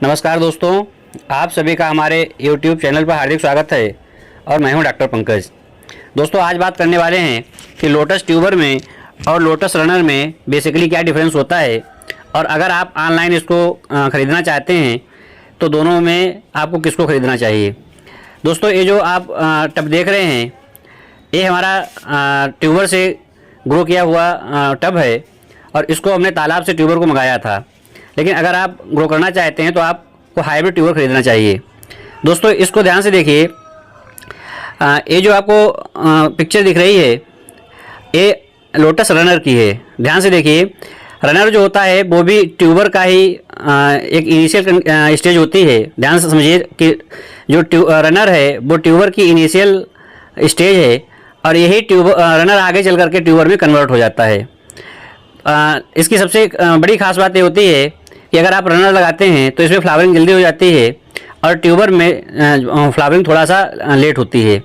नमस्कार दोस्तों, आप सभी का हमारे YouTube चैनल पर हार्दिक स्वागत है और मैं हूं डॉक्टर पंकज। दोस्तों, आज बात करने वाले हैं कि लोटस ट्यूबर में और लोटस रनर में बेसिकली क्या डिफरेंस होता है और अगर आप ऑनलाइन इसको ख़रीदना चाहते हैं तो दोनों में आपको किसको ख़रीदना चाहिए। दोस्तों, ये जो आप टब देख रहे हैं ये हमारा ट्यूबर से ग्रो किया हुआ टब है और इसको हमने तालाब से ट्यूबर को मंगाया था। लेकिन अगर आप ग्रो करना चाहते हैं तो आपको हाइब्रिड ट्यूबर ख़रीदना चाहिए। दोस्तों, इसको ध्यान से देखिए। ये जो आपको पिक्चर दिख रही है ये लोटस रनर की है। ध्यान से देखिए, रनर जो होता है वो भी ट्यूबर का ही एक इनिशियल स्टेज होती है। ध्यान से समझिए कि जो रनर है वो ट्यूबर की इनिशियल स्टेज है और यही रनर आगे चल करके ट्यूबर में कन्वर्ट हो जाता है। इसकी सबसे बड़ी खास बात ये होती है कि अगर आप रनर लगाते हैं तो इसमें फ्लावरिंग जल्दी हो जाती है और ट्यूबर में फ्लावरिंग थोड़ा सा लेट होती है।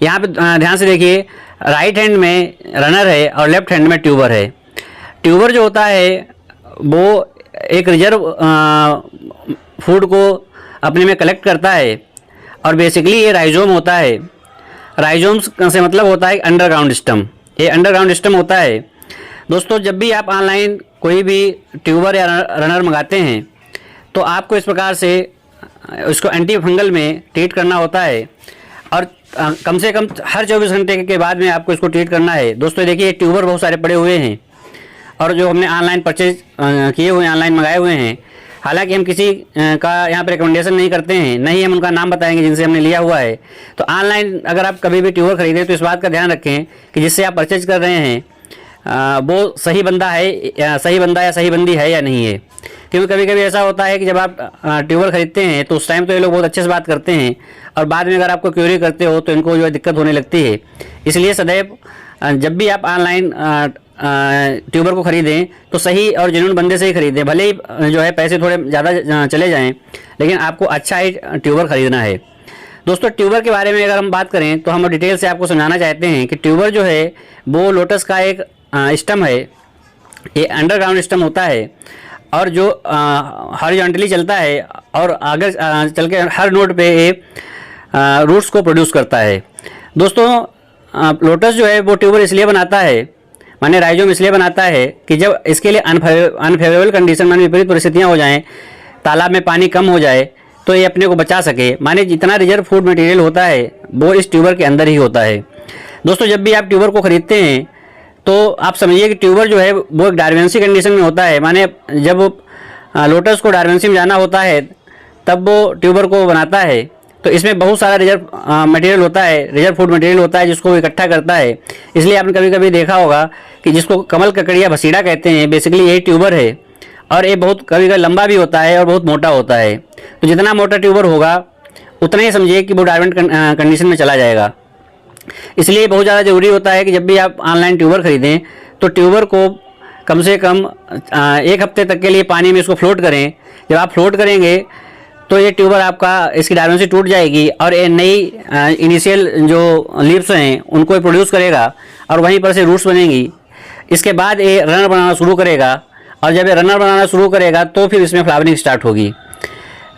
यहाँ पे ध्यान से देखिए, राइट हैंड में रनर है और लेफ्ट हैंड में ट्यूबर है। ट्यूबर जो होता है वो एक रिजर्व फूड को अपने में कलेक्ट करता है और बेसिकली ये राइजोम होता है। राइजोम्स से मतलब होता है अंडरग्राउंड स्टम। ये अंडरग्राउंड स्टम होता है। दोस्तों, जब भी आप ऑनलाइन कोई भी ट्यूबर या रनर मंगाते हैं तो आपको इस प्रकार से उसको एंटी फंगल में ट्रीट करना होता है और कम से कम हर 24 घंटे के बाद में आपको इसको ट्रीट करना है। दोस्तों देखिए, ट्यूबर बहुत सारे पड़े हुए हैं और जो हमने ऑनलाइन परचेज किए हुए हैं, ऑनलाइन मंगाए हुए हैं। हालांकि हम किसी का यहाँ पे रिकमेंडेशन नहीं करते हैं, न ही हम उनका नाम बताएंगे जिनसे हमने लिया हुआ है। तो ऑनलाइन अगर आप कभी भी ट्यूबर खरीदें तो इस बात का ध्यान रखें कि जिससे आप परचेज कर रहे हैं वो सही बंदा है या सही बंदी है या नहीं है। क्योंकि कभी कभी ऐसा होता है कि जब आप ट्यूबर खरीदते हैं तो उस टाइम तो ये लोग बहुत अच्छे से बात करते हैं और बाद में अगर आपको क्वेरी करते हो तो इनको जो है दिक्कत होने लगती है। इसलिए सदैव जब भी आप ऑनलाइन ट्यूबर को ख़रीदें तो सही और जेन्युइन बंदे से ही खरीदें। भले ही जो है पैसे थोड़े ज़्यादा चले जाएँ, लेकिन आपको अच्छा ही ट्यूबर ख़रीदना है। दोस्तों, ट्यूबर के बारे में अगर हम बात करें तो हम डिटेल से आपको समझाना चाहते हैं कि ट्यूबर जो है वो लोटस का एक स्टम है। ये अंडरग्राउंड स्टम होता है और जो हॉरिजॉन्टली चलता है और आगे चल के हर नोड पे ये रूट्स को प्रोड्यूस करता है। दोस्तों, लोटस जो है वो ट्यूबर इसलिए बनाता है, माने राइजोम इसलिए बनाता है कि जब इसके लिए अनफेवरेबल कंडीशन माने विपरीत परिस्थितियाँ हो जाएँ, तालाब में पानी कम हो जाए तो ये अपने को बचा सके। माने जितना रिजर्व फूड मटेरियल होता है वो इस ट्यूबर के अंदर ही होता है। दोस्तों, जब भी आप ट्यूबर को ख़रीदते हैं तो आप समझिए कि ट्यूबर जो है वो एक डार्विन्सी कंडीशन में होता है। माने जब लोटस को डार्विन्सी में जाना होता है तब वो ट्यूबर को बनाता है। तो इसमें बहुत सारा रिजर्व मटेरियल होता है, रिजर्व फूड मटेरियल होता है जिसको वो इकट्ठा करता है। इसलिए आपने कभी कभी देखा होगा कि जिसको कमल ककड़िया भसीड़ा कहते हैं, बेसिकली यही ट्यूबर है और ये बहुत कभी कभी लंबा भी होता है और बहुत मोटा होता है। तो जितना मोटा ट्यूबर होगा उतना ही समझिए कि वो डार्विन कंडीशन में चला जाएगा। इसलिए बहुत ज़्यादा ज़रूरी होता है कि जब भी आप ऑनलाइन ट्यूबर ख़रीदें तो ट्यूबर को कम से कम 1 हफ्ते तक के लिए पानी में इसको फ्लोट करें। जब आप फ्लोट करेंगे तो ये ट्यूबर आपका इसकी डार्विन्सी टूट जाएगी और ये नई इनिशियल जो लीव्स हैं उनको प्रोड्यूस करेगा और वहीं पर से रूट्स बनेंगी। इसके बाद ये रनर बनाना शुरू करेगा और जब ये रनर बनाना शुरू करेगा तो फिर इसमें फ्लावरिंग स्टार्ट होगी।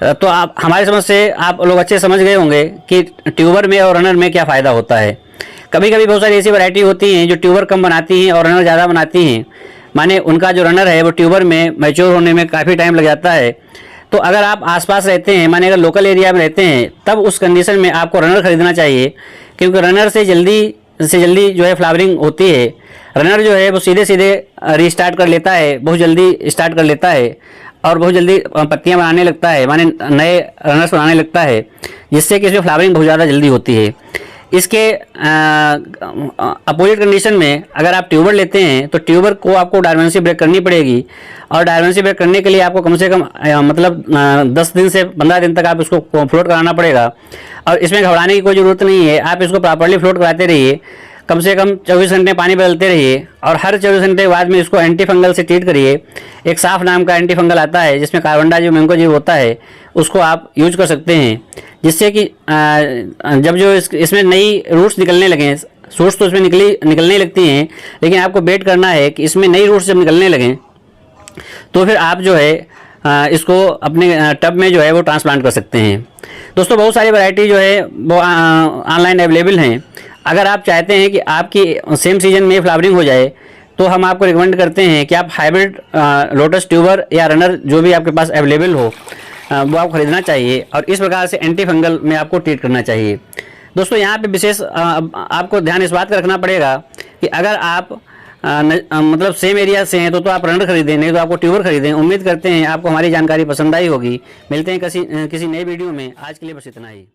तो आप हमारी समझ से आप लोग अच्छे समझ गए होंगे कि ट्यूबर में और रनर में क्या फ़ायदा होता है। कभी कभी बहुत सारी ऐसी वैरायटी होती हैं जो ट्यूबर कम बनाती हैं और रनर ज़्यादा बनाती हैं। माने उनका जो रनर है वो ट्यूबर में मैच्योर होने में काफ़ी टाइम लग जाता है। तो अगर आप आसपास रहते हैं, माने अगर लोकल एरिया में रहते हैं, तब उस कंडीशन में आपको रनर ख़रीदना चाहिए। क्योंकि रनर से जल्दी जो है फ्लावरिंग होती है। रनर जो है वो सीधे सीधे रीस्टार्ट कर लेता है, बहुत जल्दी स्टार्ट कर लेता है और बहुत जल्दी पत्तियां बनाने लगता है, माने नए रनर्स बनाने लगता है, जिससे कि इसमें फ्लावरिंग बहुत ज़्यादा जल्दी होती है। इसके अपोजिट कंडीशन में अगर आप ट्यूबर लेते हैं तो ट्यूबर को आपको डार्विन्सी ब्रेक करनी पड़ेगी और डार्विन्सी ब्रेक करने के लिए आपको कम से कम मतलब 10 दिन से 15 दिन तक आप इसको फ्लोट कराना पड़ेगा। और इसमें घबराने की कोई ज़रूरत नहीं है। आप इसको प्रॉपर्ली फ्लोट कराते रहिए, कम से कम 24 घंटे पानी बदलते रहिए और हर 24 घंटे के बाद में इसको एंटी फंगल से ट्रीट करिए। एक साफ नाम का एंटी फंगल आता है जिसमें कार्बनडाजिम मैंकोजेब होता है, उसको आप यूज कर सकते हैं। जिससे कि जब जो इसमें नई रूट्स निकलने लगें, सूट्स तो इसमें निकलने लगती हैं, लेकिन आपको वेट करना है कि इसमें नई रूट्स जब निकलने लगें तो फिर आप जो है इसको अपने टब में जो है वो ट्रांसप्लांट कर सकते हैं। दोस्तों बहुत सारी वैरायटी जो है वो ऑनलाइन अवेलेबल हैं। अगर आप चाहते हैं कि आपकी सेम सीजन में फ्लावरिंग हो जाए तो हम आपको रिकमेंड करते हैं कि आप हाइब्रिड लोटस ट्यूबर या रनर जो भी आपके पास अवेलेबल हो वो आप खरीदना चाहिए और इस प्रकार से एंटी फंगल में आपको ट्रीट करना चाहिए। दोस्तों यहाँ पे विशेष आपको ध्यान इस बात का रखना पड़ेगा कि अगर आप मतलब सेम एरिया से हैं तो आप रनर खरीदें, नहीं तो आपको ट्यूबर खरीदें। उम्मीद करते हैं आपको हमारी जानकारी पसंद आई होगी। मिलते हैं किसी नए वीडियो में। आज के लिए बस इतना ही।